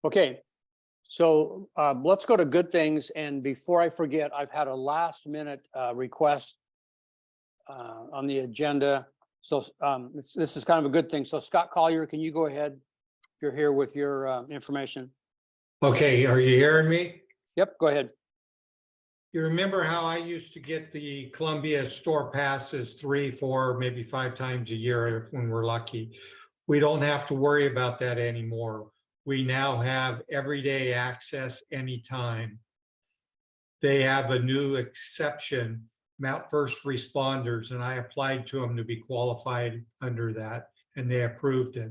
Okay, so let's go to good things. And before I forget, I've had a last minute request on the agenda. So this is kind of a good thing. So Scott Collier, can you go ahead if you're here with your information? Okay, are you hearing me? Yep, go ahead. You remember how I used to get the Columbia store passes 3, 4, maybe 5 times a year when we're lucky? We don't have to worry about that anymore. We now have everyday access anytime. They have a new exception, Mount First Responders, and I applied to them to be qualified under that, and they approved it.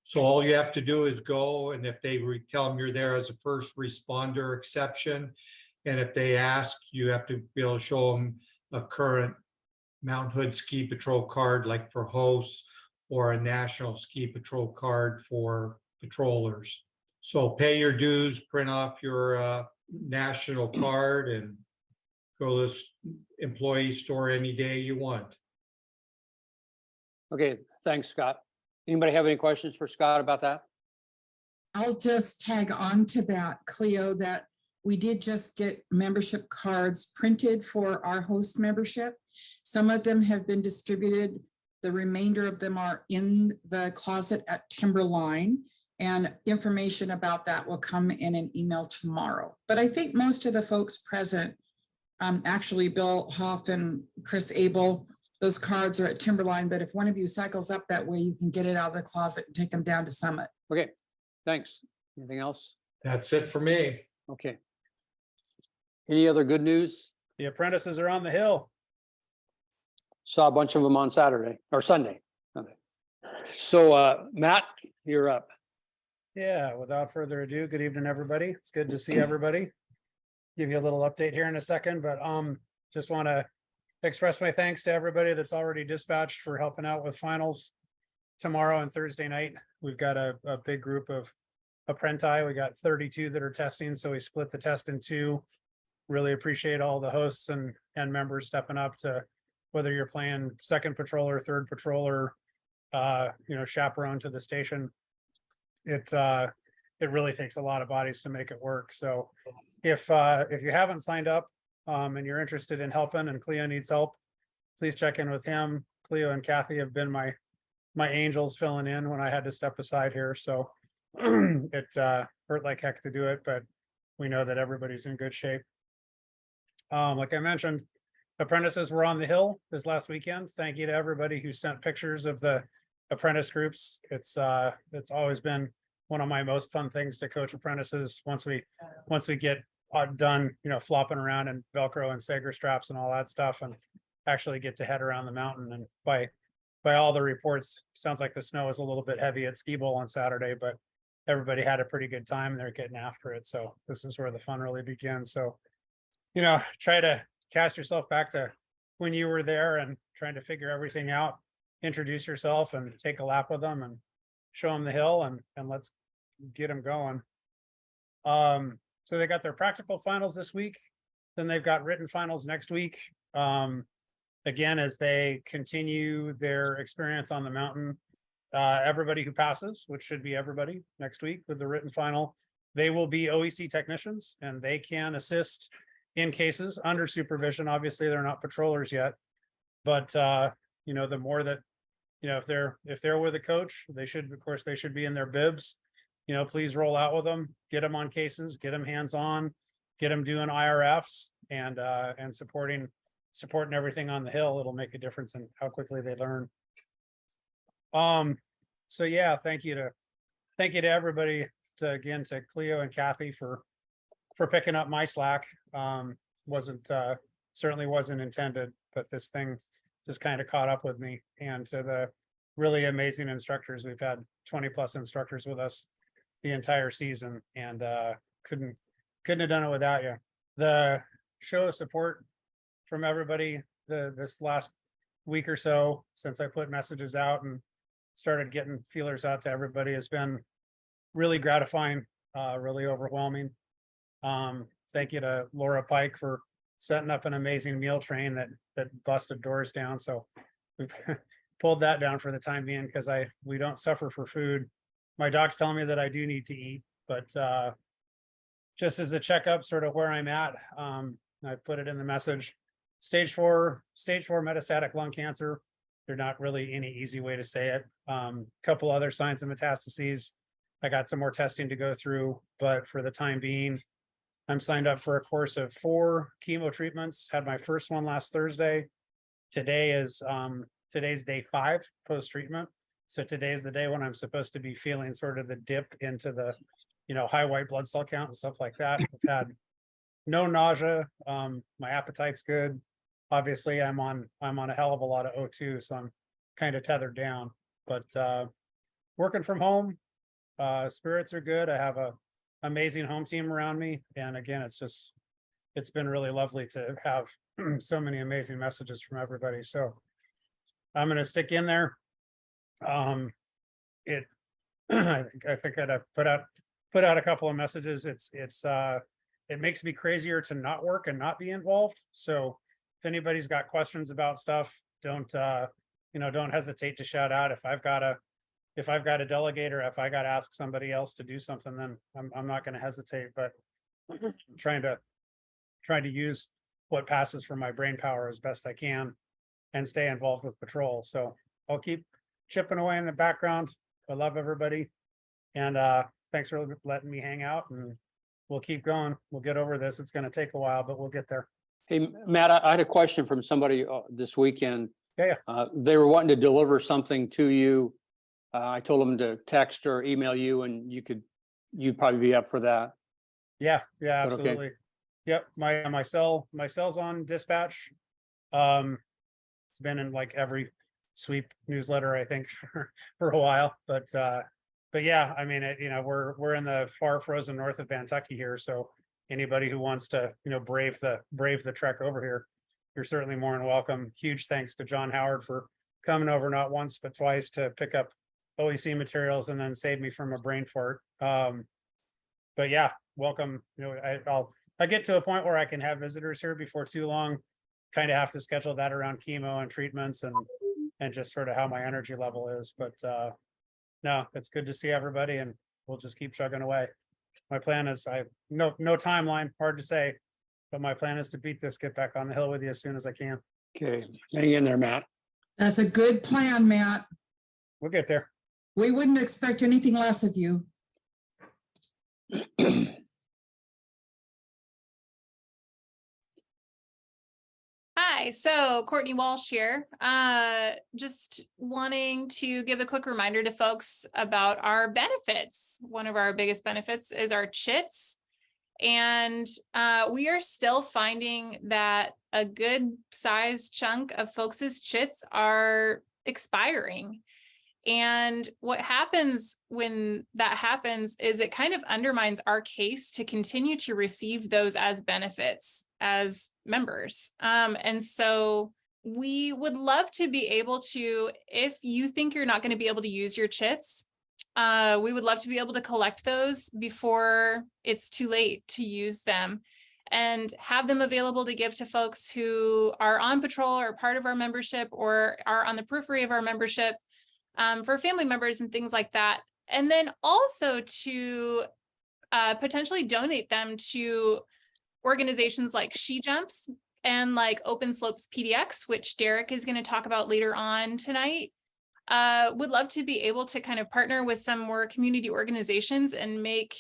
So all you have to do is go, and if they tell them you're there as a first responder exception, and if they ask, you have to be able to show them a current Mount Hood Ski Patrol card, like for hosts, or a National Ski Patrol card for patrollers. So pay your dues, print off your national card, and go to this employee store any day you want. Okay, thanks, Scott. Anybody have any questions for Scott about that? I'll just tag on to that, Cleo, that we did just get membership cards printed for our host membership. Some of them have been distributed. The remainder of them are in the closet at Timberline, and information about that will come in an email tomorrow. But I think most of the folks present, actually Bill Hoff and Chris Abel, those cards are at Timberline, but if one of you cycles up that way, you can get it out of the closet and take them down to Summit. Okay, thanks. Anything else? That's it for me. Okay. Any other good news? The apprentices are on the hill. Saw a bunch of them on Saturday or Sunday. So Matt, you're up. Yeah, without further ado, good evening, everybody. It's good to see everybody. Give you a little update here in a second, but just want to express my thanks to everybody that's already dispatched for helping out with finals tomorrow and Thursday night. We've got a big group of apprenti. We got 32 that are testing, so we split the test in 2. Really appreciate all the hosts and members stepping up to, whether you're playing second patrol or third patrol or chaperone to the station. It really takes a lot of bodies to make it work. So if you haven't signed up and you're interested in helping and Cleo needs help, please check in with him. Cleo and Kathy have been my angels filling in when I had to step aside here. So it hurt like heck to do it, but we know that everybody's in good shape. Like I mentioned, apprentices were on the hill this last weekend. Thank you to everybody who sent pictures of the apprentice groups. It's always been one of my most fun things to coach apprentices once we get done, flopping around in Velcro and Sager straps and all that stuff, and actually get to head around the mountain. And by all the reports, sounds like the snow is a little bit heavy at Ski Bowl on Saturday, but everybody had a pretty good time and they're getting after it. So this is where the fun really begins. So, try to cast yourself back to when you were there and trying to figure everything out, introduce yourself and take a lap with them and show them the hill, and let's get them going. So they got their practical finals this week, then they've got written finals next week. Again, as they continue their experience on the mountain, everybody who passes, which should be everybody next week with the written final, they will be OEC technicians and they can assist in cases under supervision. Obviously, they're not patrollers yet, but the more that, if they're with a coach, they should be in their bibs. Please roll out with them, get them on cases, get them hands-on, get them doing IRFs and supporting everything on the hill. It'll make a difference in how quickly they learn. So yeah, thank you to everybody, to Cleo and Kathy for picking up my slack. Certainly wasn't intended, but this thing just kind of caught up with me. And to the really amazing instructors, we've had 20+ instructors with us the entire season, and couldn't have done it without you. The show of support from everybody this last week or so, since I put messages out and started getting feelers out to everybody, has been really gratifying, really overwhelming. Thank you to Laura Pike for setting up an amazing meal train that busted doors down. So we've pulled that down for the time being, because we don't suffer for food. My doc's telling me that I do need to eat, But just as a checkup, sort of where I'm at, I put it in the message. Stage 4 metastatic lung cancer. There's not really any easy way to say it. Couple other signs of metastases. I got some more testing to go through, but for the time being, I'm signed up for a course of 4 chemo treatments. Had my first one last Thursday. Today's day 5 post-treatment. So today's the day when I'm supposed to be feeling sort of the dip into the, high white blood cell count and stuff like that. I've had no nausea. My appetite's good. Obviously, I'm on a hell of a lot of O2, so I'm kind of tethered down. But working from home, spirits are good. I have a amazing home team around me, and again, it's been really lovely to have so many amazing messages from everybody. So I'm going to stick in there. I think I'd put out a couple of messages. It makes me crazier to not work and not be involved. So if anybody's got questions about stuff, don't hesitate to shout out. If I've got to delegate, or if I got to ask somebody else to do something, then I'm not going to hesitate, but trying to use what passes for my brain power as best I can and stay involved with patrol. So I'll keep chipping away in the background. I love everybody. And thanks for letting me hang out, and we'll keep going. We'll get over this. It's going to take a while, but we'll get there. Hey, Matt, I had a question from somebody this weekend. Yeah. They were wanting to deliver something to you. I told them to text or email you, and you'd probably be up for that. Yeah, okay. absolutely. Yep, my cell's on dispatch. It's been in like every sweep newsletter, I think, for a while. But yeah, I mean, we're in the far frozen north of Kentucky here, so anybody who wants to, brave the trek over here, you're certainly more than welcome. Huge thanks to John Howard for coming over not once but twice to pick up OEC materials and then save me from a brain fart. But yeah, welcome. I get to a point where I can have visitors here before too long. Kind of have to schedule that around chemo and treatments and just sort of how my energy level is. But no, it's good to see everybody, and we'll just keep chugging away. My plan is no timeline, hard to say, but my plan is to beat this, get back on the hill with you as soon as I can. Okay, hang in there, Matt. That's a good plan, Matt. We'll get there. We wouldn't expect anything less of you. Hi, so Courtney Walsh here. Just wanting to give a quick reminder to folks about our benefits. One of our biggest benefits is our chits. And we are still finding that a good sized chunk of folks' chits are expiring. And what happens when that happens is it kind of undermines our case to continue to receive those as benefits as members. And so we would love to be able to, if you think you're not going to be able to use your chits, we would love to be able to collect those before it's too late to use them and have them available to give to folks who are on patrol or part of our membership or are on the periphery of our membership. For family members and things like that. And then also to potentially donate them to organizations like She Jumps and like Open Slopes PDX, which Derek is going to talk about later on tonight. Would love to be able to kind of partner with some more community organizations and make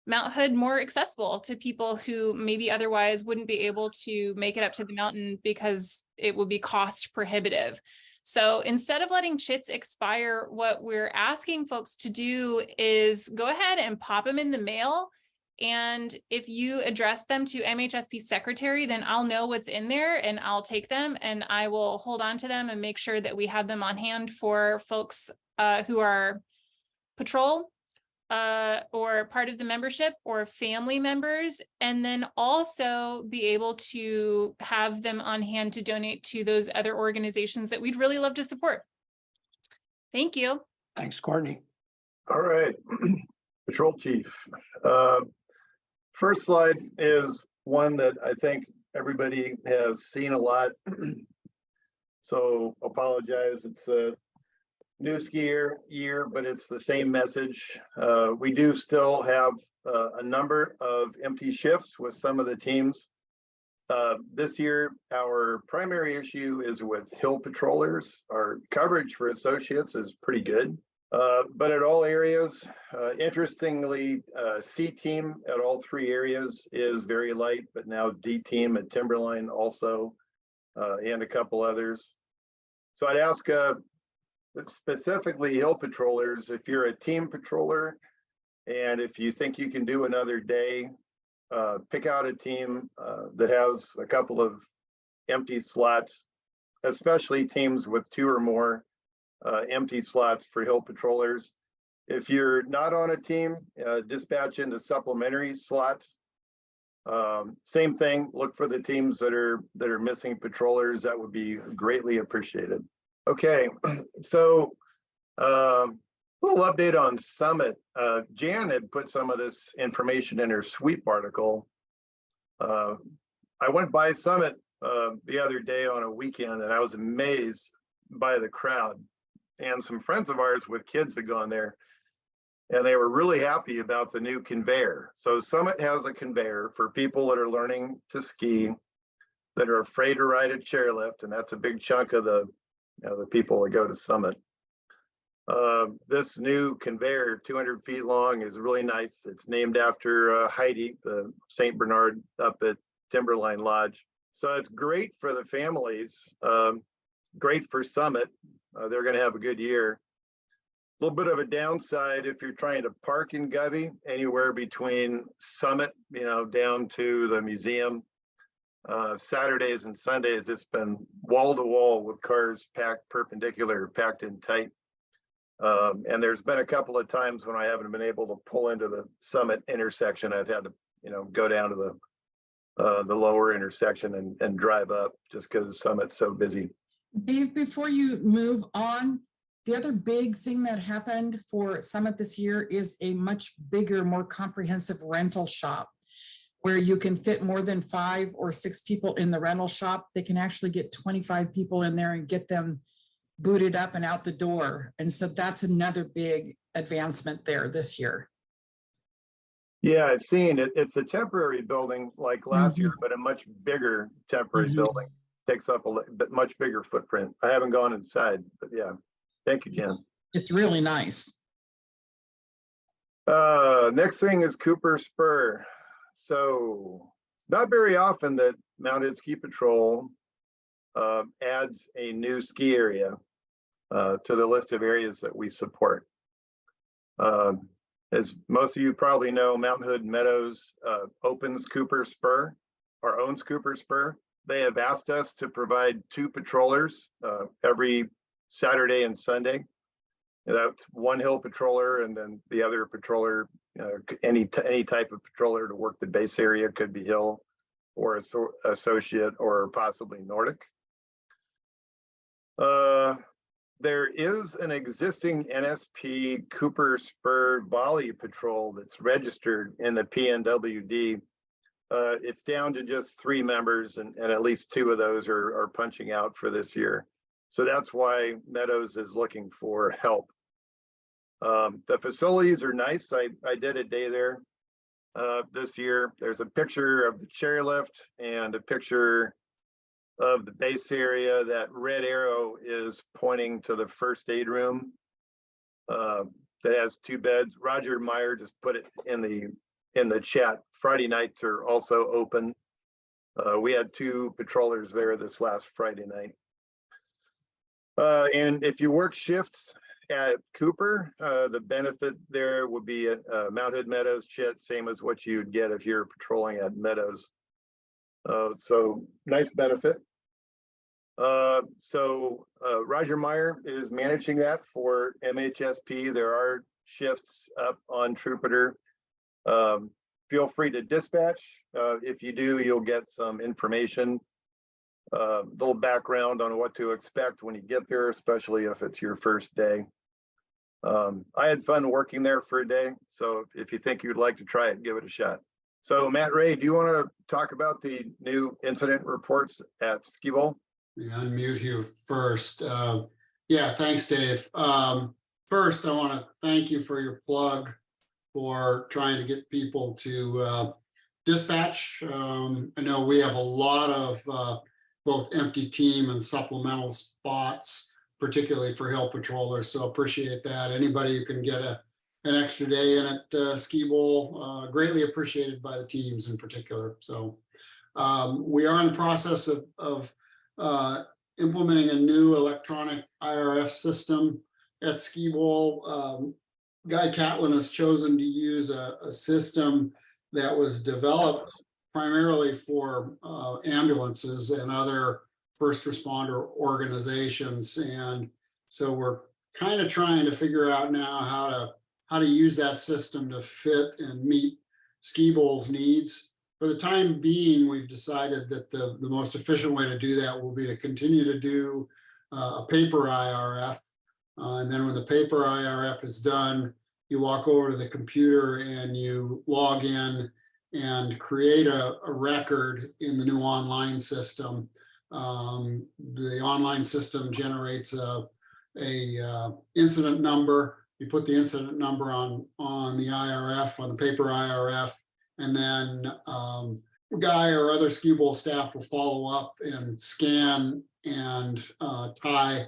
Mount Hood more accessible to people who maybe otherwise wouldn't be able to make it up to the mountain because it would be cost prohibitive. So instead of letting chits expire, what we're asking folks to do is go ahead and pop them in the mail. And if you address them to MHSP secretary, then I'll know what's in there and I'll take them and I will hold on to them and make sure that we have them on hand for folks who are patrol or part of the membership or family members, and then also be able to have them on hand to donate to those other organizations that we'd really love to support. Thank you. Thanks, Courtney. All right, Patrol Chief. First slide is one that I think everybody has seen a lot. So apologize, it's a new ski year, but it's the same message. We do still have a number of empty shifts with some of the teams. This year, our primary issue is with hill patrollers. Our coverage for associates is pretty good. But at all areas, interestingly, C team at all 3 areas is very light, but now D team at Timberline also, and a couple others. So I'd ask specifically hill patrollers, if you're a team patroller and if you think you can do another day, pick out a team that has a couple of empty slots, especially teams with 2 or more empty slots for hill patrollers. If you're not on a team, dispatch into supplementary slots. Same thing, look for the teams that are missing patrollers. That would be greatly appreciated. Okay, so little update on Summit. Jan had put some of this information in her sweep article. I went by Summit the other day on a weekend and I was amazed by the crowd. And some friends of ours with kids had gone there and they were really happy about the new conveyor. So Summit has a conveyor for people that are learning to ski, that are afraid to ride a chairlift, and that's a big chunk of the people that go to Summit. This new conveyor, 200 feet long, is really nice. It's named after Heidi, the St. Bernard up at Timberline Lodge. So it's great for the families, great for Summit. They're going to have a good year. A little bit of a downside if you're trying to park in Govey, anywhere between Summit, down to the museum. Saturdays and Sundays, it's been wall to wall with cars packed perpendicular, packed in tight. And there's been a couple of times when I haven't been able to pull into the Summit intersection. I've had to, go down to the lower intersection and drive up just because Summit's so busy. Dave, before you move on, the other big thing that happened for Summit this year is a much bigger, more comprehensive rental shop where you can fit more than 5 or 6 people in the rental shop. They can actually get 25 people in there and get them booted up and out the door. And so that's another big advancement there this year. Yeah, I've seen it. It's a temporary building like last year, but a much bigger temporary building. Takes up a bit much bigger footprint. I haven't gone inside, but yeah. Thank you, Jen. It's really nice. Next thing is Cooper Spur. So it's not very often that Mounted Ski Patrol adds a new ski area to the list of areas that we support. As most of you probably know, Mountain Hood Meadows opens Cooper Spur, or owns Cooper Spur. They have asked us to provide 2 patrollers every Saturday and Sunday. That's one hill patroller and then the other patroller, any type of patroller to work the base area, could be hill or associate or possibly Nordic. There is an existing NSP Cooper Spur Volley Patrol that's registered in the PNWD. It's down to just 3 members and at least 2 of those are punching out for this year. So that's why Meadows is looking for help. The facilities are nice. I did a day there this year. There's a picture of the chairlift and a picture of the base area. That red arrow is pointing to the first aid room that has 2 beds. Roger Meyer just put it in the chat. Friday nights are also open. We had 2 patrollers there this last Friday night. And if you work shifts at Cooper, the benefit there would be at Mount Hood Meadows, Chit, same as what you'd get if you're patrolling at Meadows. So nice benefit. Roger Meyer is managing that for MHSP. There are shifts up on Trumpeter. Feel free to dispatch. If you do, you'll get some information, little background on what to expect when you get there, especially if it's your first day. I had fun working there for a day, so if you think you'd like to try it, give it a shot. So Matt Ray, do you want to talk about the new incident reports at Ski Bowl? Unmute you first. Yeah, thanks, Dave. First, I want to thank you for your plug for trying to get people to dispatch. I know we have a lot of both empty team and supplemental spots, particularly for hill patrollers. So appreciate that. Anybody who can get an extra day in at Ski Bowl, greatly appreciated by the teams in particular. So we are in the process of implementing a new electronic IRF system at Ski Bowl. Guy Catlin has chosen to use a system that was developed primarily for ambulances and other first responder organizations. And so we're kind of trying to figure out now how to use that system to fit and meet Ski Bowl's needs. For the time being, we've decided that the most efficient way to do that will be to continue to do a paper IRF. And then when the paper IRF is done, you walk over to the computer and you log in and create a record in the new online system. The online system generates a incident number. You put the incident number on the IRF, on the paper IRF, and then Guy or other Ski Bowl staff will follow up and scan and tie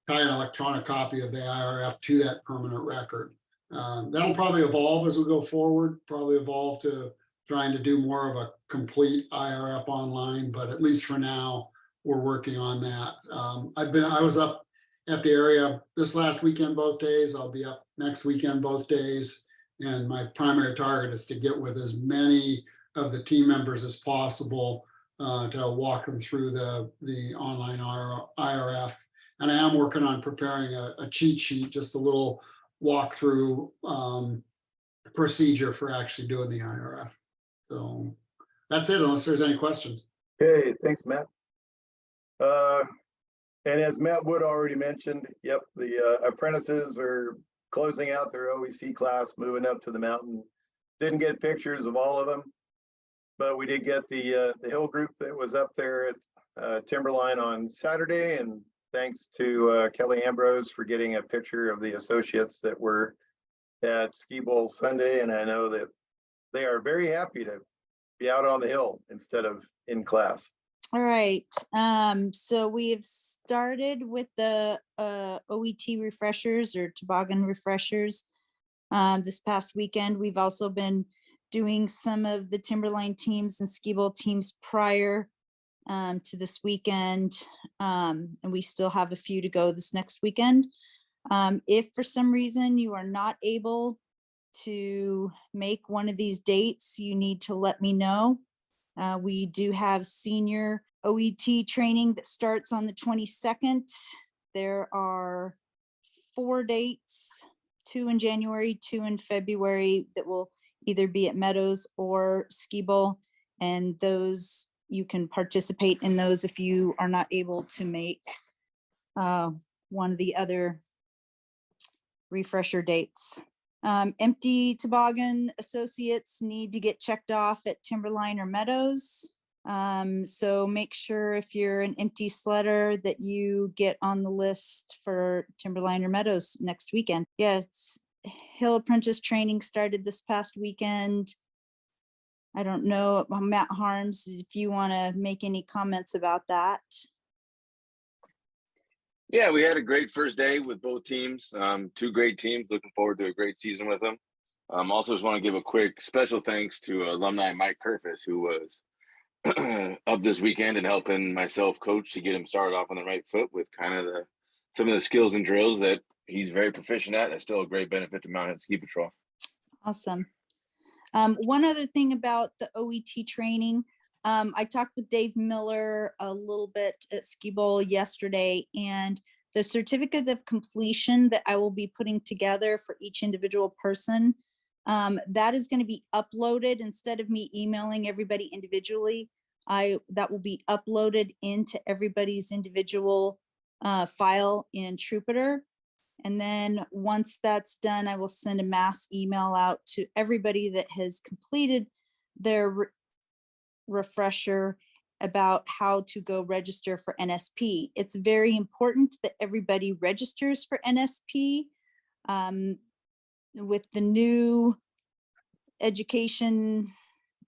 an electronic copy of the IRF to that permanent record. That'll probably evolve as we go forward, probably evolve to trying to do more of a complete IRF online, but at least for now, we're working on that. I was up at the area this last weekend, both days. I'll be up next weekend, both days. And my primary target is to get with as many of the team members as possible to walk them through the online IRF. And I am working on preparing a cheat sheet, just a little walkthrough procedure for actually doing the IRF. So that's it, unless there's any questions. Okay, thanks, Matt. And as Matt Wood already mentioned, yep, the apprentices are closing out their OEC class, moving up to the mountain. Didn't get pictures of all of them, but we did get the hill group that was up there at Timberline on Saturday. And thanks to Kelly Ambrose for getting a picture of the associates that were at Ski Bowl Sunday. And I know that they are very happy to be out on the hill instead of in class. All right, so we have started with the OET refreshers or toboggan refreshers this past weekend. We've also been doing some of the Timberline teams and Ski Bowl teams prior to this weekend, and we still have a few to go this next weekend. If for some reason you are not able to make one of these dates, you need to let me know. We do have senior OET training that starts on the 22nd. There are 4 dates, 2 in January, 2 in February, that will either be at Meadows or Ski Bowl. And those, you can participate in those if you are not able to make one of the other refresher dates. Empty toboggan associates need to get checked off at Timberline or Meadows. So make sure if you're an empty sledder that you get on the list for Timberline or Meadows next weekend. Yeah, it's Hill Apprentice training started this past weekend. I don't know, Matt Harms, if you want to make any comments about that. Yeah, we had a great first day with both teams. 2 great teams. Looking forward to a great season with them. Also just want to give a quick special thanks to alumni Mike Kerfis, who was up this weekend and helping myself coach to get him started off on the right foot with kind of some of the skills and drills that he's very proficient at. That's still a great benefit to Mountain Ski Patrol. Awesome. One other thing about the OET training, I talked with Dave Miller a little bit at Ski Bowl yesterday, and the certificate of completion that I will be putting together for each individual person, that is going to be uploaded instead of me emailing everybody individually. That will be uploaded into everybody's individual file in Trupiter. And then once that's done, I will send a mass email out to everybody that has completed their refresher about how to go register for NSP. It's very important that everybody registers for NSP. With the new education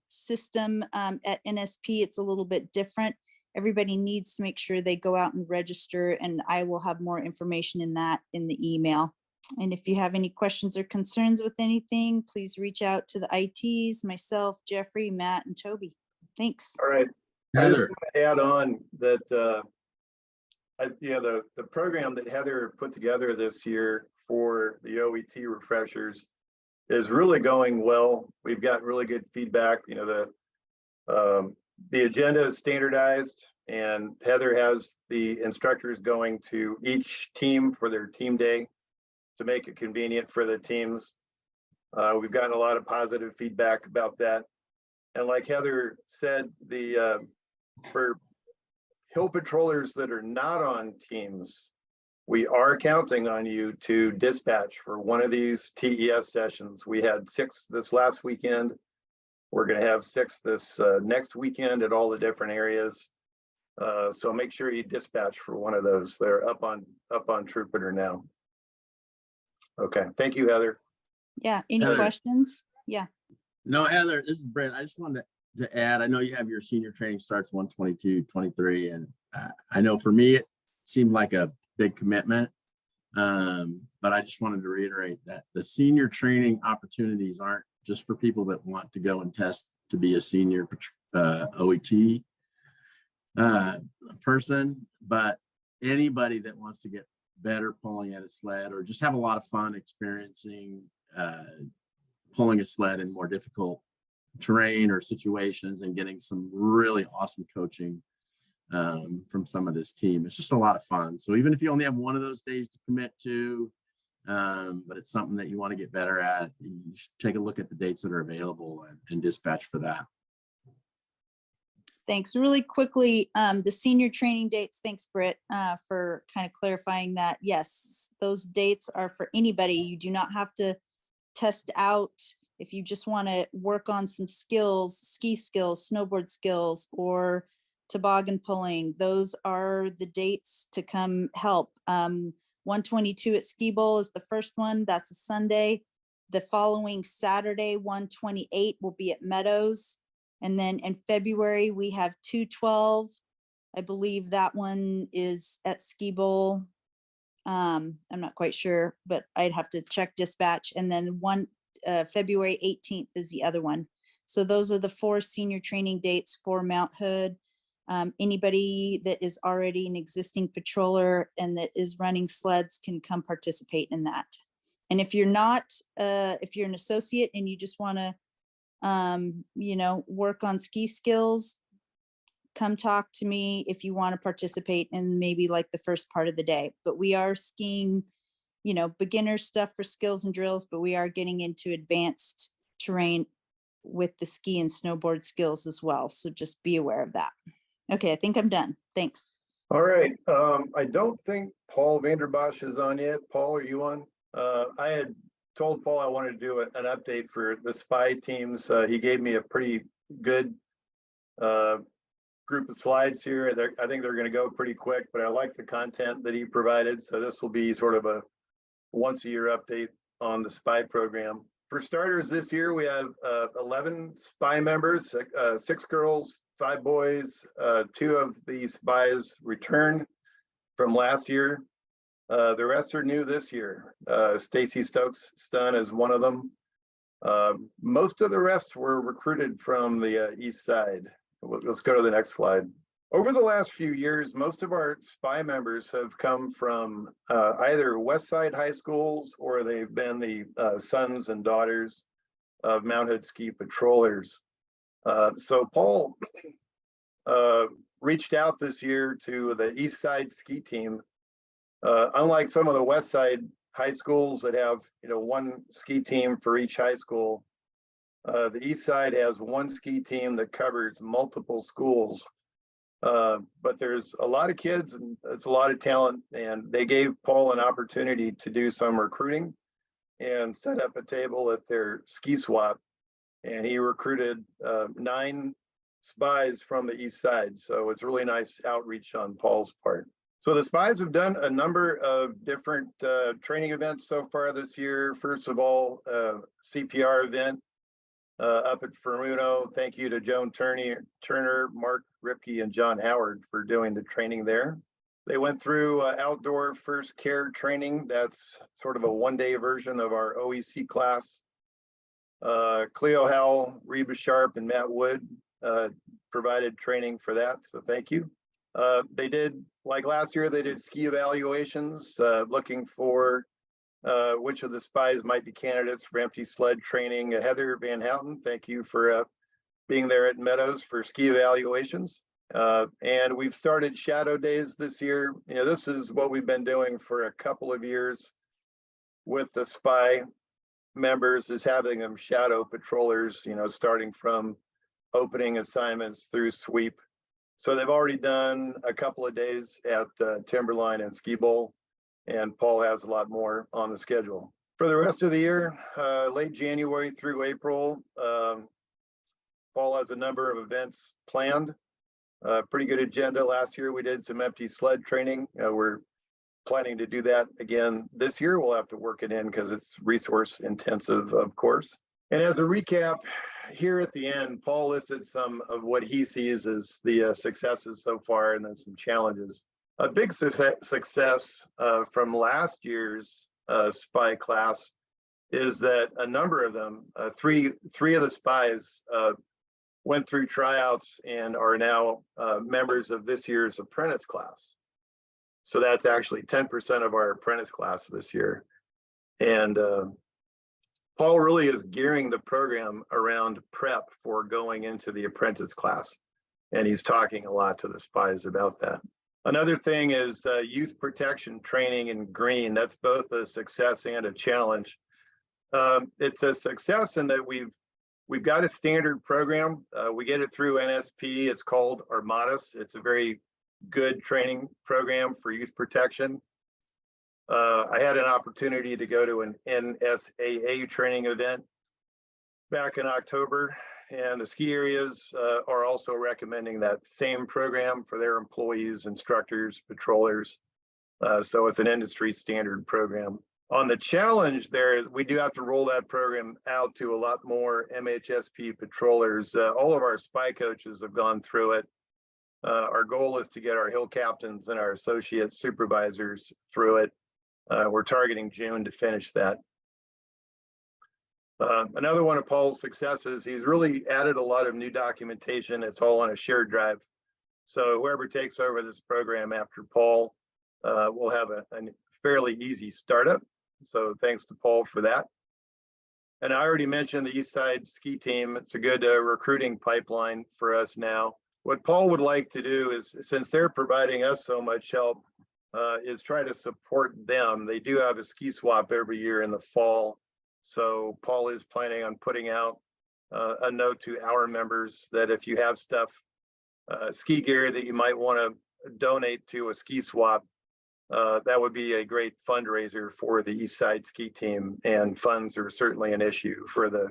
system at NSP, it's a little bit different. Everybody needs to make sure they go out and register, and I will have more information in that in the email. And if you have any questions or concerns with anything, please reach out to the ITs, myself, Jeffrey, Matt, and Toby. Thanks. All right. Heather. Add on that, the program that Heather put together this year for the OET refreshers is really going well. We've gotten really good feedback. The agenda is standardized, and Heather has the instructors going to each team for their team day to make it convenient for the teams. We've gotten a lot of positive feedback about that. And like Heather said, for hill patrollers that are not on teams, we are counting on you to dispatch for one of these TES sessions. We had 6 this last weekend. We're going to have 6 this next weekend at all the different areas. So make sure you dispatch for one of those. They're up on Trupiter now. Okay, thank you, Heather. Yeah, any Heather. questions? Yeah. No, Heather, this is Brent. I just wanted to add, I know you have your senior training starts 1/22/23, and I know for me, it seemed like a big commitment. But I just wanted to reiterate that the senior training opportunities aren't just for people that want to go and test to be a senior OET person, but anybody that wants to get better pulling at a sled or just have a lot of fun experiencing pulling a sled in more difficult terrain or situations and getting some really awesome coaching from some of this team. It's just a lot of fun. So even if you only have one of those days to commit to, but it's something that you want to get better at, you should take a look at the dates that are available and dispatch for that. Thanks. Really quickly, the senior training dates, thanks, Britt, for kind of clarifying that. Yes, those dates are for anybody. You do not have to test out if you just want to work on some skills, ski skills, snowboard skills, or toboggan pulling. Those are the dates to come help. 122 at Ski Bowl is the first one. That's a Sunday. The following Saturday, 128 will be at Meadows. And then in February, we have 212. I believe that one is at Ski Bowl. I'm not quite sure, but I'd have to check dispatch. And then February 18th is the other one. So those are the 4 senior training dates for Mount Hood. Anybody that is already an existing patroller and that is running sleds can come participate in that. And if you're not, if you're an associate and you just want to work on ski skills, come talk to me if you want to participate in maybe like the first part of the day. But we are skiing, beginner stuff for skills and drills, but we are getting into advanced terrain with the ski and snowboard skills as well. So just be aware of that. Okay, I think I'm done. Thanks. All right. I don't think Paul Vanderbosch is on yet. Paul, are you on? I had told Paul I wanted to do an update for the SPY teams. He gave me a pretty good group of slides here. I think they're going to go pretty quick, but I like the content that he provided. So this will be sort of a once a year update on the SPY program. For starters, this year we have 11 SPY members, 6 girls, 5 boys. 2 of the SPYs returned from last year. The rest are new this year. Stacy Stokes-Stun is one of them. Most of the rest were recruited from the east side. Let's go to the next slide. Over the last few years, most of our SPY members have come from either West Side high schools or they've been the sons and daughters of Mount Hood ski patrollers. So Paul reached out this year to the East Side ski team. Unlike some of the West Side high schools that have, one ski team for each high school, the East Side has one ski team that covers multiple schools. But there's a lot of kids and it's a lot of talent, and they gave Paul an opportunity to do some recruiting and set up a table at their ski swap. And he recruited 9 SPYs from the East Side. So it's really nice outreach on Paul's part. So the SPYs have done a number of different training events so far this year. First of all, CPR event up at Fermuno. Thank you to Joan Turner, Mark Ripke, and John Howard for doing the training there. They went through outdoor first care training. That's sort of a one-day version of our OEC class. Cleo Howell, Reba Sharp, and Matt Wood provided training for that, so thank you. They did, like last year, they did ski evaluations, looking for which of the spies might be candidates for empty sled training. Heather Van Houten, thank you for being there at Meadows for ski evaluations. And we've started shadow days this year. You know, this is what we've been doing for a couple of years with the spy members, is having them shadow patrollers, you know, starting from opening assignments through sweep. So they've already done a couple of days at Timberline and Ski Bowl, and Paul has a lot more on the schedule. For the rest of the year, late January through April, Paul has a number of events planned. Pretty good agenda. Last year we did some empty sled training. We're planning to do that again this year. We'll have to work it in because it's resource intensive, of course. And as a recap, here at the end, Paul listed some of what he sees as the successes so far and then some challenges. A big success from last year's spy class is that a number of them, three of the spies went through tryouts and are now members of this year's apprentice class. So that's actually 10% of our apprentice class this year. And Paul really is gearing the program around prep for going into the apprentice class. And he's talking a lot to the spies about that. Another thing is youth protection training in green. That's both a success and a challenge. It's a success in that we've got a standard program. We get it through NSP. It's called Armadas. It's a very good training program for youth protection. I had an opportunity to go to an NSAA training event back in October, and the ski areas are also recommending that same program for their employees, instructors, patrollers. So it's an industry standard program. On the challenge there, we do have to roll that program out to a lot more MHSP patrollers. All of our spy coaches have gone through it. Our goal is to get our hill captains and our associate supervisors through it. We're targeting June to finish that. Another one of Paul's successes, he's really added a lot of new documentation. It's all on a shared drive. So whoever takes over this program after Paul will have a fairly easy startup. So thanks to Paul for that. And I already mentioned the East Side ski team. It's a good recruiting pipeline for us now. What Paul would like to do is, since they're providing us so much help, is try to support them. They do have a ski swap every year in the fall. So Paul is planning on putting out a note to our members that if you have stuff, ski gear that you might want to donate to a ski swap, that would be a great fundraiser for the East Side ski team, and funds are certainly an issue for the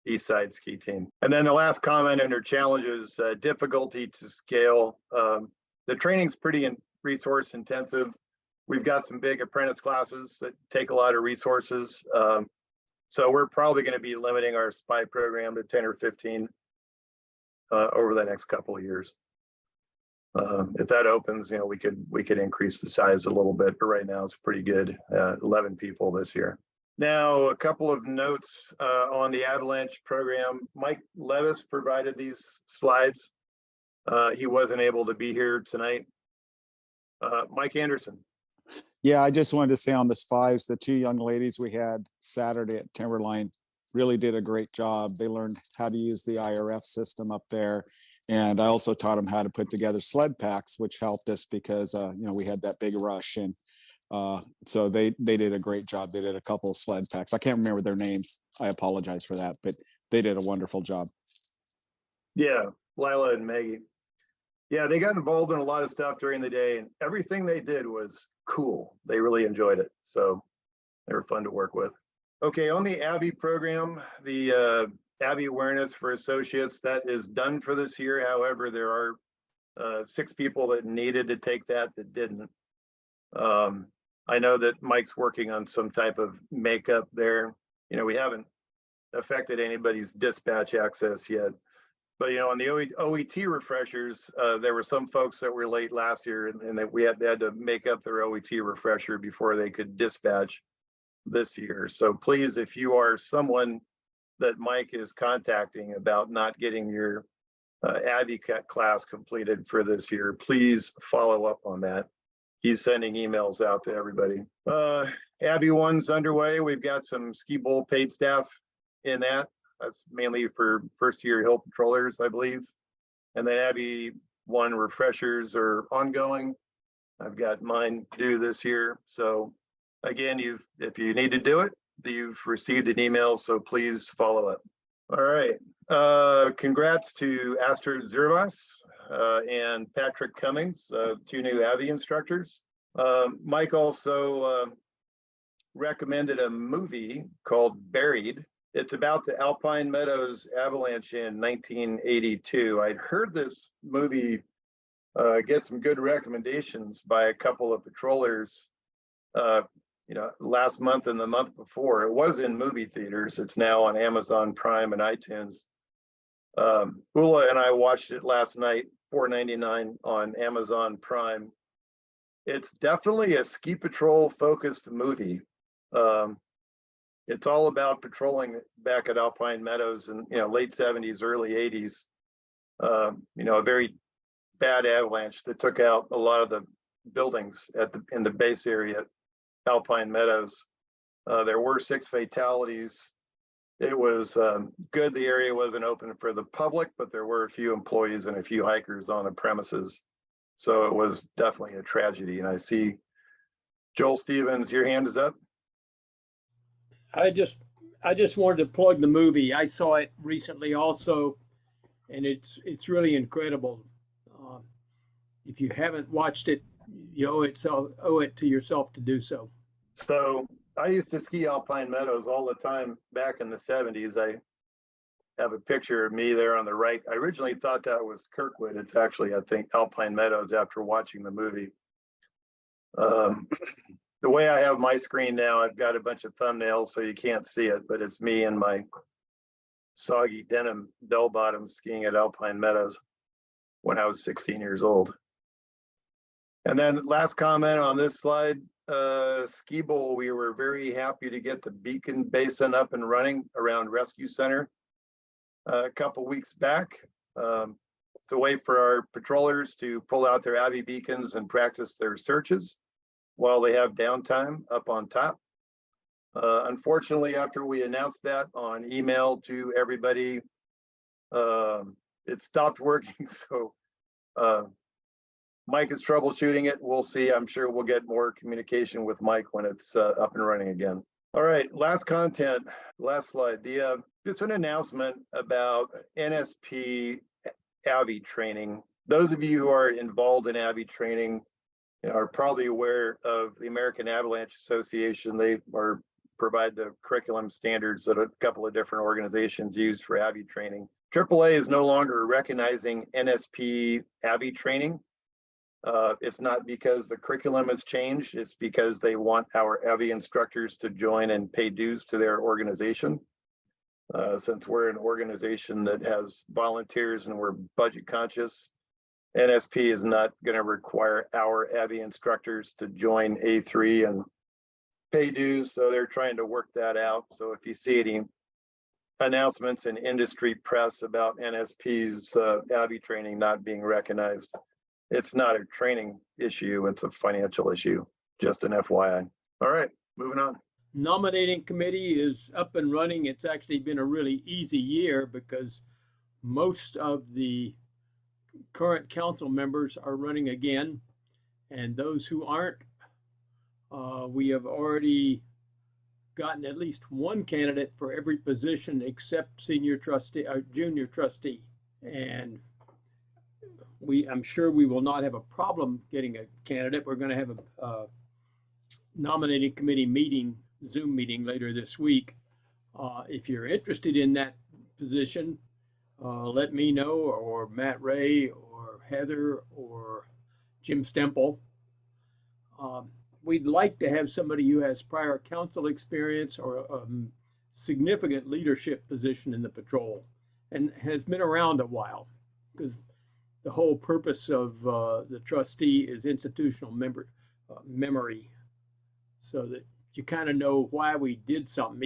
East Side ski team. And then the last comment under challenges, difficulty to scale. The training's pretty resource intensive. We've got some big apprentice classes that take a lot of resources. So we're probably going to be limiting our spy program to 10 or 15 over the next couple of years. If that opens, you know, we could increase the size a little bit, but right now it's pretty good. 11 people this year. Now, a couple of notes on the Avalanche program. Mike Levis provided these slides. He wasn't able to be here tonight. Mike Anderson. Yeah, I just wanted to say on the spies, the two young ladies we had Saturday at Timberline really did a great job. They learned how to use the IRF system up there. And I also taught them how to put together sled packs, which helped us because, you know, we had that big rush. And so they did a great job. They did a couple of sled packs. I can't remember their names. I apologize for that, but they did a wonderful job. Yeah, Lila and Maggie. Yeah, they got involved in a lot of stuff during the day, and everything they did was cool. They really enjoyed it. So they were fun to work with. Okay, on the Abby program, the Abby Awareness for Associates, that is done for this year. However, there are 6 people that needed to take that didn't. I know that Mike's working on some type of makeup there. You know, we haven't affected anybody's dispatch access yet. But on the OET refreshers, there were some folks that were late last year, and that they had to make up their OET refresher before they could dispatch this year. So please, if you are someone that Mike is contacting about not getting your AVCAT class completed for this year, please follow up on that. He's sending emails out to everybody. Abby 1's underway. We've got some ski bowl paid staff in that. That's mainly for first year hill patrollers, I believe. And then Abby 1 refreshers are ongoing. I've got mine due this year. So again, if you need to do it, you've received an email, so please follow up. All right. Congrats to Astrid Zervas and Patrick Cummings, 2 new AVI instructors. Mike also recommended a movie called Buried. It's about the Alpine Meadows avalanche in 1982. I'd heard this movie get some good recommendations by a couple of patrollers last month and the month before. It was in movie theaters. It's now on Amazon Prime and iTunes. Ula and I watched it last night, $4.99 on Amazon Prime. It's definitely a ski patrol focused movie. It's all about patrolling back at Alpine Meadows in late 70s, early 80s. A very bad avalanche that took out a lot of the buildings in the base area at Alpine Meadows. There were 6 fatalities. It was good the area wasn't open for the public, but there were a few employees and a few hikers on the premises. So it was definitely a tragedy. And I see Joel Stevens, your hand is up. I just wanted to plug the movie. I saw it recently also, and it's really incredible. If you haven't watched it, you owe it to yourself to do so. So I used to ski Alpine Meadows all the time back in the 70s. I have a picture of me there on the right. I originally thought that was Kirkwood. It's actually, I think, Alpine Meadows after watching the movie. The way I have my screen now, I've got a bunch of thumbnails so you can't see it, but it's me in my soggy denim bell bottoms skiing at Alpine Meadows when I was 16 years old. And then last comment on this slide, Ski Bowl, we were very happy to get the beacon basin up and running around Rescue Center a couple weeks back. It's a way for our patrollers to pull out their AVI beacons and practice their searches while they have downtime up on top. Unfortunately, after we announced that on email to everybody, it stopped working. So Mike is troubleshooting it. We'll see. I'm sure we'll get more communication with Mike when it's up and running again. All right, last content, last slide. Just an announcement about NSP AVI training. Those of you who are involved in AVI training are probably aware of the American Avalanche Association. They provide the curriculum standards that a couple of different organizations use for AVI training. AAA is no longer recognizing NSP AVI training. It's not because the curriculum has changed, it's because they want our AVI instructors to join and pay dues to their organization. Since we're an organization that has volunteers and we're budget conscious, NSP is not going to require our AVI instructors to join A3 and pay dues, so they're trying to work that out. So if you see any announcements in industry press about NSP's AVI training not being recognized, it's not a training issue, it's a financial issue, just an FYI. All right, moving on. Nominating committee is up and running. It's actually been a really easy year because most of the current council members are running again, and those who aren't, we have already gotten at least one candidate for every position except senior trustee or junior trustee, and I'm sure we will not have a problem getting a candidate. We're going to have a nominating committee meeting, Zoom meeting later this week. If you're interested in that position, let me know, or Matt Ray, or Heather, or Jim Stemple. We'd like to have somebody who has prior council experience or significant leadership position in the patrol and has been around a while, because the whole purpose of the trustee is institutional memory, so that you kind of know why we did something,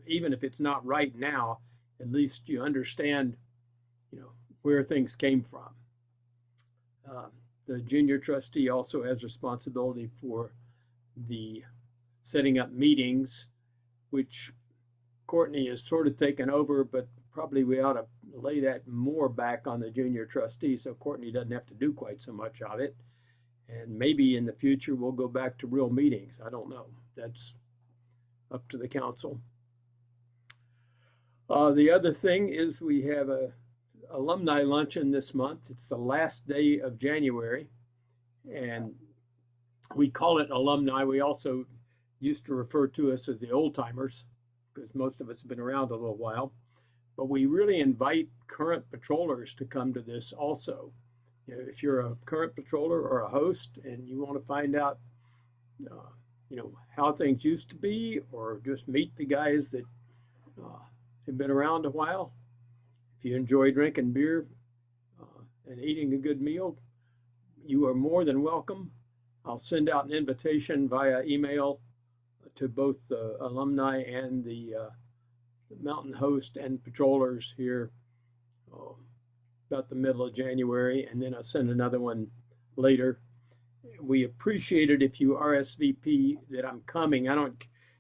even if it's not right now. At least you understand, where things came from. The junior trustee also has responsibility for the setting up meetings, which Courtney has sort of taken over, but probably we ought to lay that more back on the junior trustee so Courtney doesn't have to do quite so much of it. And maybe in the future we'll go back to real meetings. I don't know. That's up to the council. The other thing is we have a alumni luncheon this month. It's the last day of January, and we call it alumni. We also used to refer to us as the old timers, because most of us have been around a little while. But we really invite current patrollers to come to this also. If you're a current patroller or a host and you want to find out, how things used to be, or just meet the guys that have been around a while. If you enjoy drinking beer and eating a good meal, you are more than welcome. I'll send out an invitation via email to both the alumni and the mountain host and patrollers here about the middle of January, and then I'll send another one later. We appreciate it if you RSVP that I'm coming.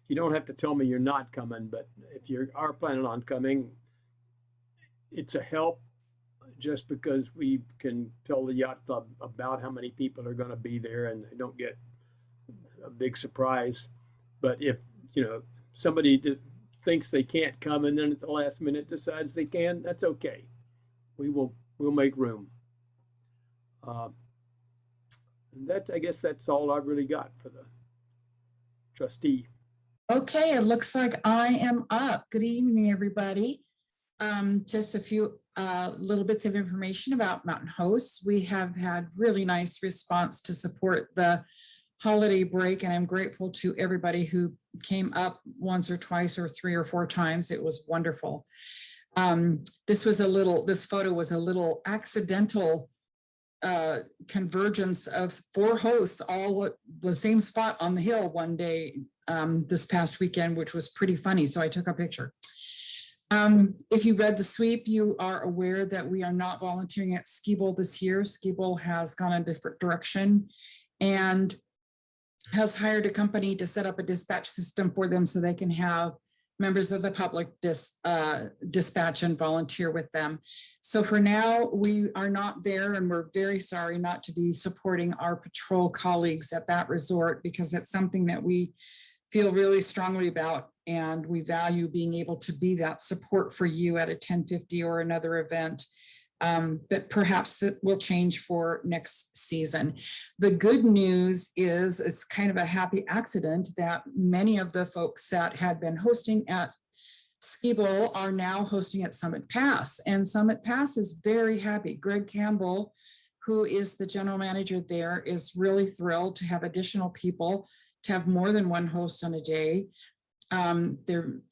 You don't have to tell me you're not coming, but if you are planning on coming, it's a help, just because we can tell the yacht club about how many people are going to be there and they don't get a big surprise. But if somebody thinks they can't come and then at the last minute decides they can, that's okay. We'll make room. I guess that's all I've really got for the trustee. Okay, it looks like I am up. Good evening, everybody. Just a few little bits of information about Mountain Hosts. We have had really nice response to support the holiday break, and I'm grateful to everybody who came up once or twice or 3 or 4 times. It was wonderful. This photo was a little accidental convergence of 4 hosts all at the same spot on the hill one day this past weekend, which was pretty funny. So I took a picture. If you read the sweep, you are aware that we are not volunteering at Ski Bowl this year. Ski Bowl has gone a different direction and has hired a company to set up a dispatch system for them so they can have members of the public dispatch and volunteer with them. So for now, we are not there, and we're very sorry not to be supporting our patrol colleagues at that resort, because it's something that we feel really strongly about, and we value being able to be that support for you at a 1050 or another event. But perhaps that will change for next season. The good news is it's kind of a happy accident that many of the folks that had been hosting at Ski Bowl are now hosting at Summit Pass, and Summit Pass is very happy. Greg Campbell, who is the general manager there, is really thrilled to have additional people, to have more than one host on a day.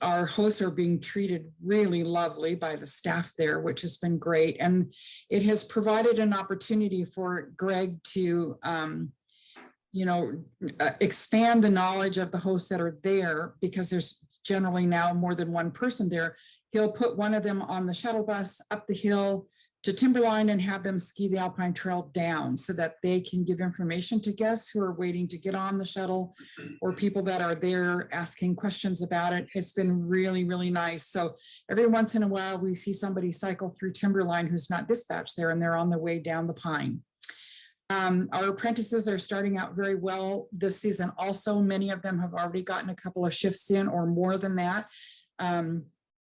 Our hosts are being treated really lovely by the staff there, which has been great. And it has provided an opportunity for Greg to, expand the knowledge of the hosts that are there, because there's generally now more than one person there. He'll put one of them on the shuttle bus up the hill to Timberline and have them ski the Alpine Trail down, so that they can give information to guests who are waiting to get on the shuttle, or people that are there asking questions about it. It's been really, really nice. So every once in a while, we see somebody cycle through Timberline who's not dispatched there, and they're on their way down the Pine. Our apprentices are starting out very well this season. Also, many of them have already gotten a couple of shifts in, or more than that.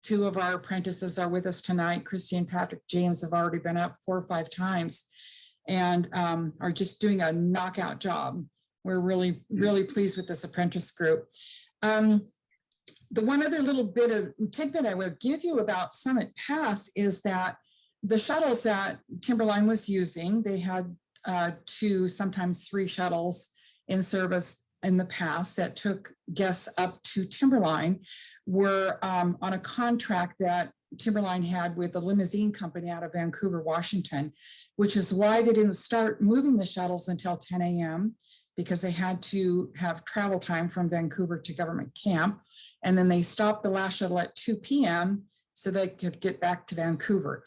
2 of our apprentices are with us tonight. Christy and Patrick James have already been up 4 or 5 times and are just doing a knockout job. We're really, really pleased with this apprentice group. The one other little bit of tidbit I will give you about Summit Pass is that the shuttles that Timberline was using, they had 2, sometimes 3 shuttles in service in the past that took guests up to Timberline were on a contract that Timberline had with the limousine company out of Vancouver, Washington, which is why they didn't start moving the shuttles until 10 a.m. because they had to have travel time from Vancouver to government camp. And then they stopped the last shuttle at 2 p.m. so they could get back to Vancouver.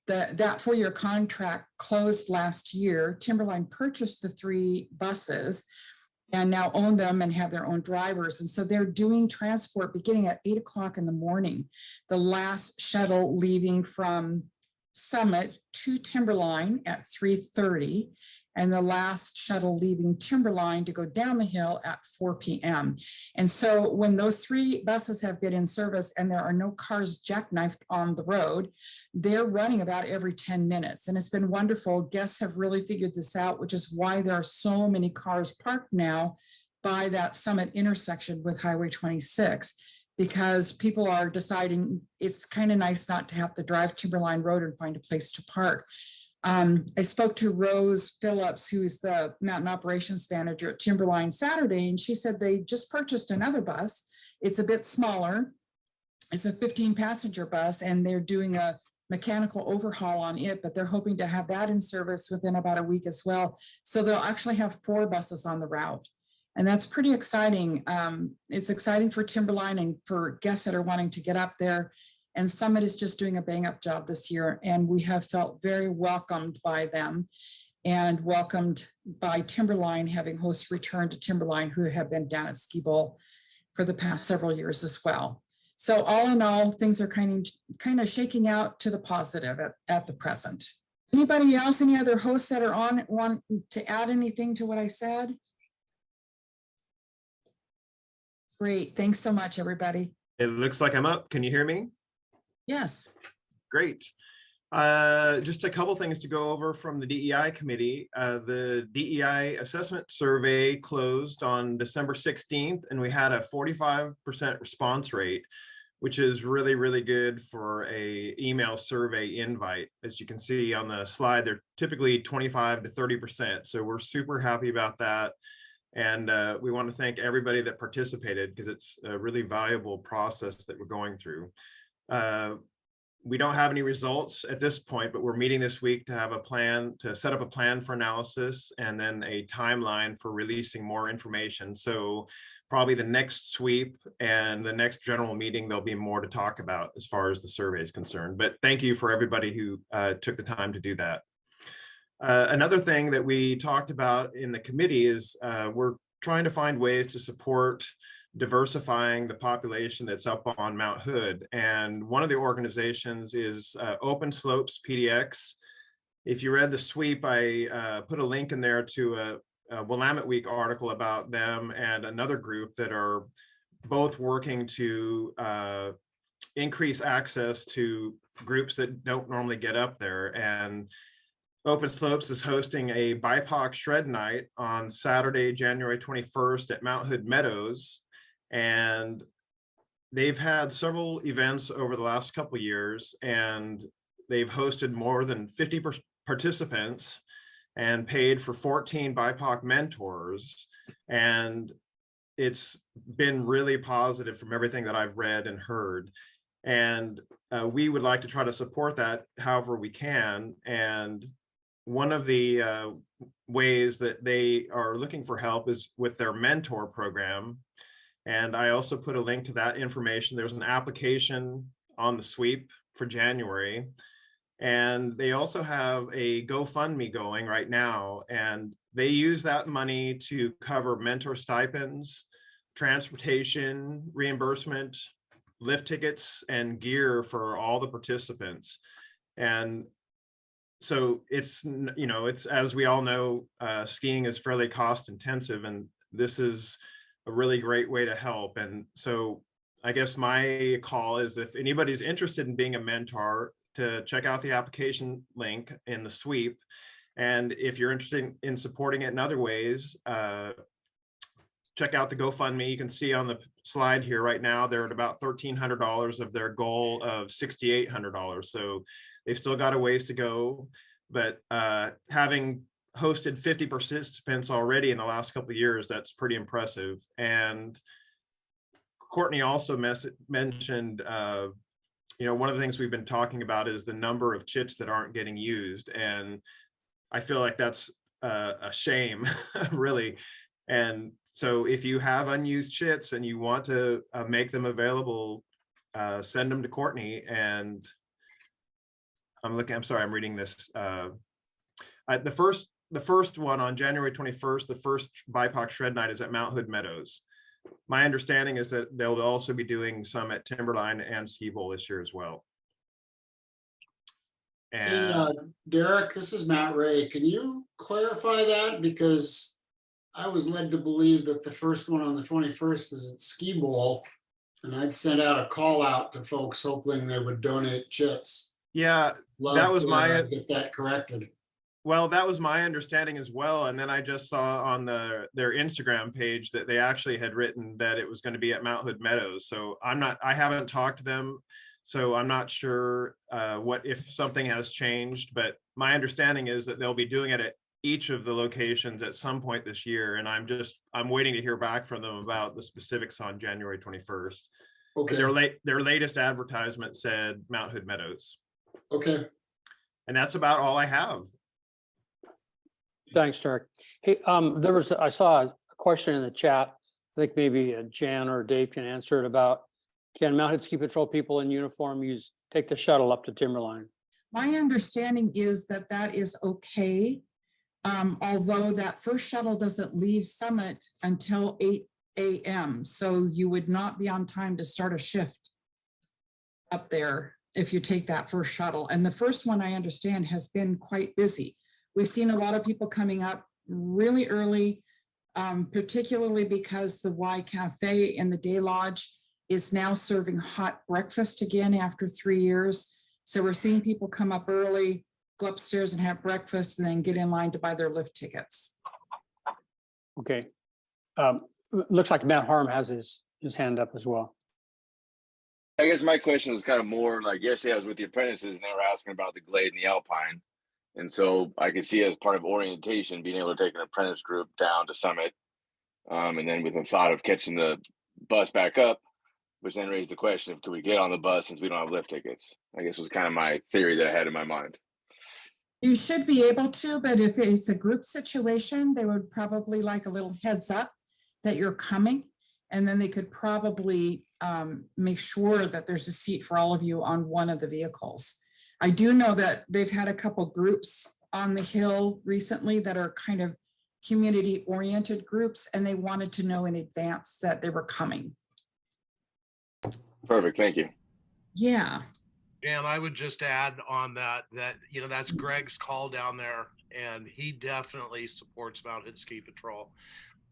That 4-year contract closed last year. Timberline purchased the 3 buses and now own them and have their own drivers. And so they're doing transport beginning at 8 o'clock in the morning. The last shuttle leaving from Summit to Timberline at 3:30, and the last shuttle leaving Timberline to go down the hill at 4 p.m. And so when those 3 buses have been in service and there are no cars jackknifed on the road, they're running about every 10 minutes. And it's been wonderful. Guests have really figured this out, which is why there are so many cars parked now by that Summit intersection with Highway 26, because people are deciding it's kind of nice not to have to drive Timberline Road and find a place to park. I spoke to Rose Phillips, who is the mountain operations manager at Timberline Saturday, and she said they just purchased another bus. It's a bit smaller. It's a 15-passenger bus, and they're doing a mechanical overhaul on it, but they're hoping to have that in service within about a week as well. So they'll actually have 4 buses on the route. And that's pretty exciting. It's exciting for Timberline and for guests that are wanting to get up there. And Summit is just doing a bang-up job this year, and we have felt very welcomed by them and welcomed by Timberline, having hosts return to Timberline who have been down at Ski Bowl for the past several years as well. So all in all, things are kind of shaking out to the positive at the present. Anybody else, any other hosts that are on want to add anything to what I said? Great, thanks so much, everybody. It looks like I'm up. Can you hear me? Yes. Great. Just a couple things to go over from the DEI committee. The DEI assessment survey closed on December 16th, and we had a 45% response rate, which is really, really good for a email survey invite. As you can see on the slide, they're typically 25 to 30%. So we're super happy about that. And we want to thank everybody that participated, because it's a really valuable process that we're going through. We don't have any results at this point, but we're meeting this week to have a plan, to set up a plan for analysis, and then a timeline for releasing more information. So probably the next sweep and the next general meeting, there'll be more to talk about as far as the survey is concerned. But thank you for everybody who took the time to do that. Another thing that we talked about in the committee is we're trying to find ways to support diversifying the population that's up on Mount Hood. And one of the organizations is Open Slopes PDX. If you read the sweep, I put a link in there to a Willamette Week article about them and another group that are both working to increase access to groups that don't normally get up there. And Open Slopes is hosting a BIPOC Shred Night on Saturday, January 21st at Mount Hood Meadows. And they've had several events over the last couple of years, and they've hosted more than 50 participants and paid for 14 BIPOC mentors. And it's been really positive from everything that I've read and heard. And we would like to try to support that however we can. And one of the ways that they are looking for help is with their mentor program. And I also put a link to that information. There's an application on the sweep for January. And they also have a GoFundMe going right now. And they use that money to cover mentor stipends, transportation, reimbursement, lift tickets, and gear for all the participants. And so it's, you know, it's, as we all know, skiing is fairly cost intensive, and this is a really great way to help. And so I guess my call is, if anybody's interested in being a mentor, to check out the application link in the sweep. And if you're interested in supporting it in other ways, check out the GoFundMe. You can see on the slide here right now, they're at about $1,300 of their goal of $6,800. So they've still got a ways to go, but having hosted 50 participants already in the last couple of years. That's pretty impressive. And Courtney also mentioned, one of the things we've been talking about is the number of chits that aren't getting used. And I feel like that's a shame, really. And so if you have unused chits and you want to make them available, send them to Courtney. And I'm reading this. The first one on January 21st, the first BIPOC Shred Night is at Mount Hood Meadows. My understanding is that they'll also be doing some at Timberline and Ski Bowl this year as well. Hey, And Derek, this is Matt Ray. Can you clarify that? Because I was led to believe that the first one on the 21st was at Ski Bowl, and I'd sent out a call out to folks hoping they would donate chits. yeah, Love that was to get that corrected. well, that was my understanding as well. And then I just saw on their Instagram page that they actually had written that it was going to be at Mount Hood Meadows. So I haven't talked to them. So I'm not sure if something has changed, but my understanding is that they'll be doing it at each of the locations at some point this year. And I'm waiting to hear back from them about the specifics on January 21st. Okay. Their latest advertisement said Mount Hood Meadows. Okay. And that's about all I have. Thanks, Derek. Hey, I saw a question in the chat. I think maybe Jan or Dave can answer it about, can Mount Hood Ski Patrol people in uniform take the shuttle up to Timberline? My understanding is that that is okay. Although that first shuttle doesn't leave Summit until 8 a.m. So you would not be on time to start a shift up there if you take that first shuttle. And the first one, I understand, has been quite busy. We've seen a lot of people coming up really early, particularly because the Y Cafe in the Day Lodge is now serving hot breakfast again after 3 years. So we're seeing people come up early, go upstairs and have breakfast, and then get in line to buy their lift tickets. Okay. Looks like Matt Harm has his hand up as well. I guess my question was kind of more like yesterday I was with the apprentices and they were asking about the Glade and the Alpine. And so I could see as part of orientation, being able to take an apprentice group down to Summit. And then with the thought of catching the bus back up, which then raised the question of, can we get on the bus since we don't have lift tickets? I guess was kind of my theory that I had in my mind. You should be able to, but if it's a group situation, they would probably like a little heads up that you're coming. And then they could probably make sure that there's a seat for all of you on one of the vehicles. I do know that they've had a couple groups on the hill recently that are kind of community oriented groups, and they wanted to know in advance that they were coming. Perfect. Thank you. Yeah. And I would just add on that, that's Greg's call down there, and he definitely supports Mount Hood Ski Patrol.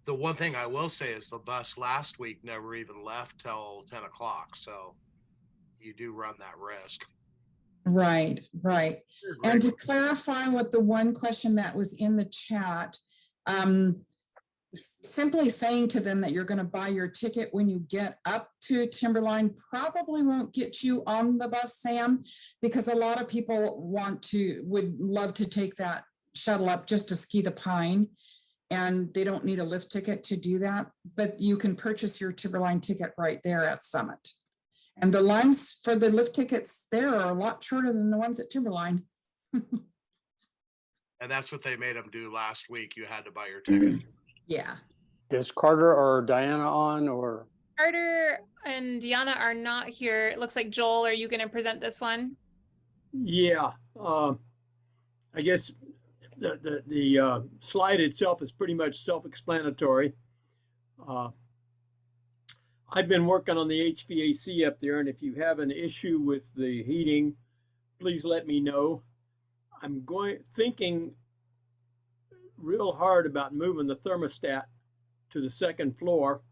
The one thing I will say is the bus last week never even left till 10 o'clock. So you do run that risk. Right. And to clarify what the one question that was in the chat, simply saying to them that you're going to buy your ticket when you get up to Timberline probably won't get you on the bus, Sam, because a lot of people would love to take that shuttle up just to ski the Pine, and they don't need a lift ticket to do that, but you can purchase your Timberline ticket right there at Summit. And the lines for the lift tickets there are a lot shorter than the ones at Timberline. And that's what they made them do last week. You had to buy your ticket. Yeah. Is Carter or Diana on, or? Carter and Deanna are not here. It looks like Joel, are you going to present this one? Yeah. I guess the slide itself is pretty much self-explanatory. I've been working on the HVAC up there, and if you have an issue with the heating, please let me know. I'm thinking real hard about moving the thermostat to the second floor.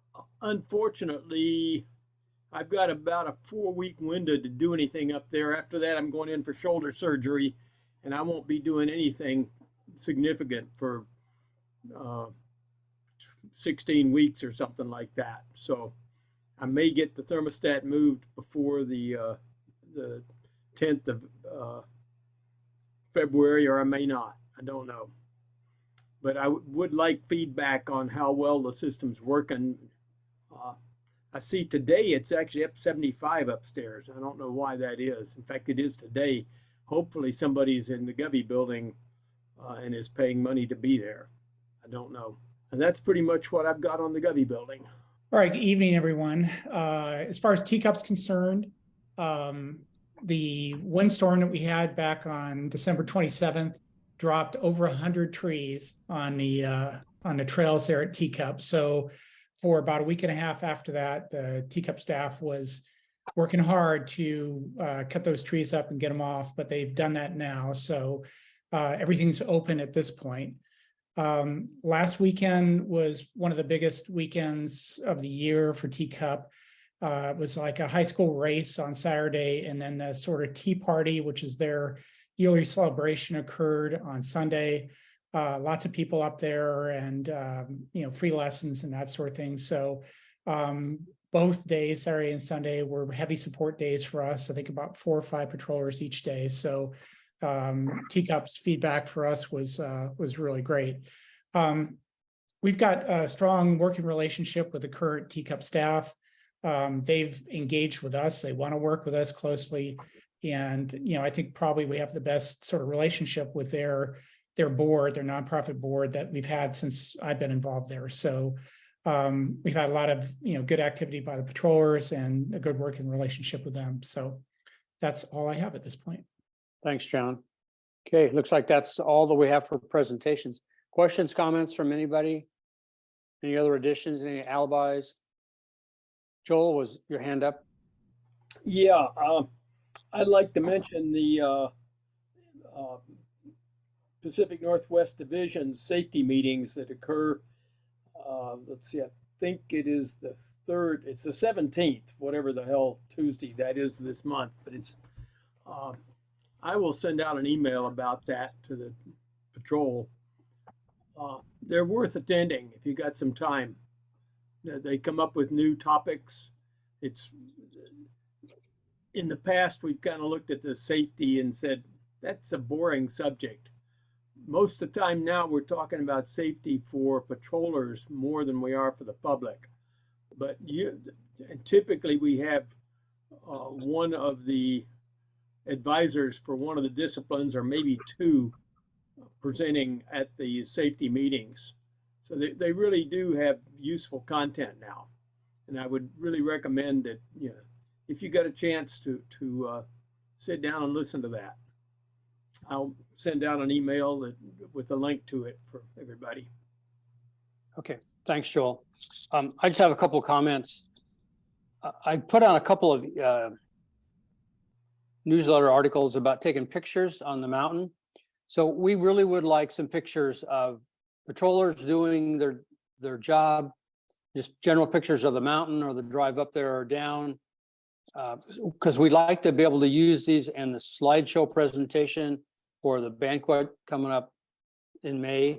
Unfortunately, I've got about a 4-week window to do anything up there. After that, I'm going in for shoulder surgery, and I won't be doing anything significant for 16 weeks or something like that. So I may get the thermostat moved before the 10th of February, or I may not. I don't know. but I would like feedback on how well the system's working. I see today it's actually up 75 upstairs. I don't know why that is. In fact, it is today. Hopefully somebody's in the Govey building and is paying money to be there. I don't know. And that's pretty much what I've got on the Govey building. All right, good evening, everyone. As far as teacup's concerned, the windstorm that we had back on December 27th dropped over 100 trees on the trails there at Teacup. So for about a week and a half after that, the Teacup staff was working hard to cut those trees up and get them off, but they've done that now. So everything's open at this point. Last weekend was one of the biggest weekends of the year for Teacup. It was like a high school race on Saturday, and then the sort of tea party, which is their yearly celebration, occurred on Sunday. Lots of people up there, and free lessons and that sort of thing. So both days, Saturday and Sunday, were heavy support days for us. I think about 4 or 5 patrollers each day. So Teacup's feedback for us was really great. We've got a strong working relationship with the current Teacup staff. They've engaged with us. They want to work with us closely. And, I think probably we have the best sort of relationship with their board, their nonprofit board, that we've had since I've been involved there. So we've had a lot of, good activity by the patrollers and a good working relationship with them. So that's all I have at this point. Thanks, John. Okay, looks like that's all that we have for presentations. Questions, comments from anybody? Any other additions, any alibis? Joel, was your hand up? Yeah, I'd like to mention the Pacific Northwest Division safety meetings that occur. Let's see, I think it is the 3rd, it's the 17th, whatever the hell Tuesday that is this month, but it's I will send out an email about that to the patrol. They're worth attending if you got some time. They come up with new topics. It's in the past, we've kind of looked at the safety and said, that's a boring subject. Most of the time now we're talking about safety for patrollers more than we are for the public. But typically we have one of the advisors for one of the disciplines, or maybe 2, presenting at the safety meetings. So they really do have useful content now. And I would really recommend that, if you got a chance to sit down and listen to that. I'll send out an email with a link to it for everybody. Okay, thanks, Joel. I just have a couple of comments. I put on a couple of newsletter articles about taking pictures on the mountain. So we really would like some pictures of patrollers doing their job, just general pictures of the mountain or the drive up there or down. Because we'd like to be able to use these in the slideshow presentation for the banquet coming up in May.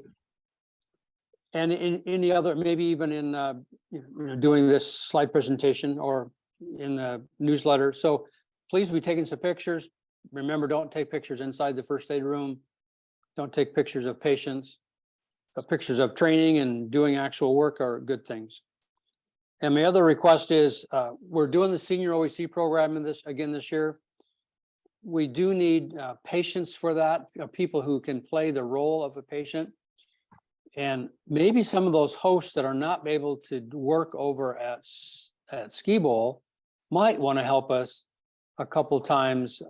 And in any other, maybe even in doing this slide presentation or in the newsletter. So please be taking some pictures. Remember, don't take pictures inside the first aid room. Don't take pictures of patients. Pictures of training and doing actual work are good things. And my other request is, we're doing the senior OEC program in this again this year. We do need patients for that, people who can play the role of a patient. And maybe some of those hosts that are not able to work over at Ski Bowl might want to help us a couple times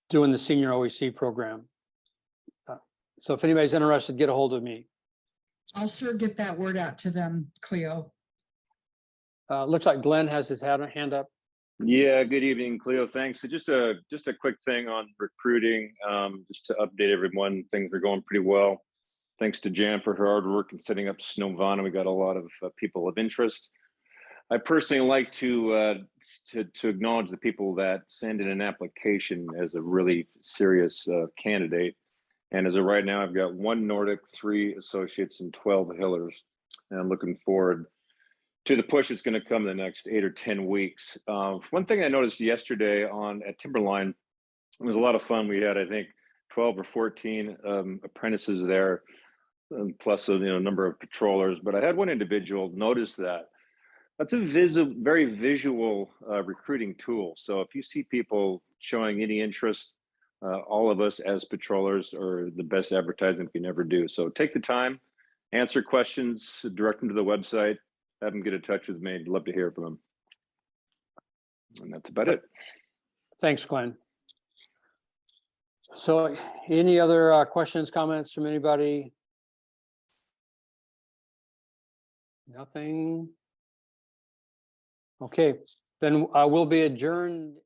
doing the senior OEC program. So if anybody's interested, get a hold of me. I'll sure get that word out to them, Cleo. Looks like Glenn has his hand up. Yeah, good evening, Cleo. Thanks. So just a quick thing on recruiting, just to update everyone. Things are going pretty well. Thanks to Jan for her hard work in setting up Snowvana. We got a lot of people of interest. I personally like to acknowledge the people that send in an application as a really serious candidate. And as of right now, I've got 1 Nordic, 3 associates, and 12 Hillers. And I'm looking forward to the push that's going to come in the next 8 or 10 weeks. One thing I noticed yesterday at Timberline, it was a lot of fun. We had, I think, 12 or 14 apprentices there, plus a number of patrollers. But I had one individual notice that that's a very visual recruiting tool. So if you see people showing any interest, all of us as patrollers are the best advertising we can ever do. So take the time, answer questions, direct them to the website, have them get in touch with me. I'd love to hear from them. And that's about it. Thanks, Glenn. So any other questions, comments from anybody? Nothing? Okay, then we'll be adjourned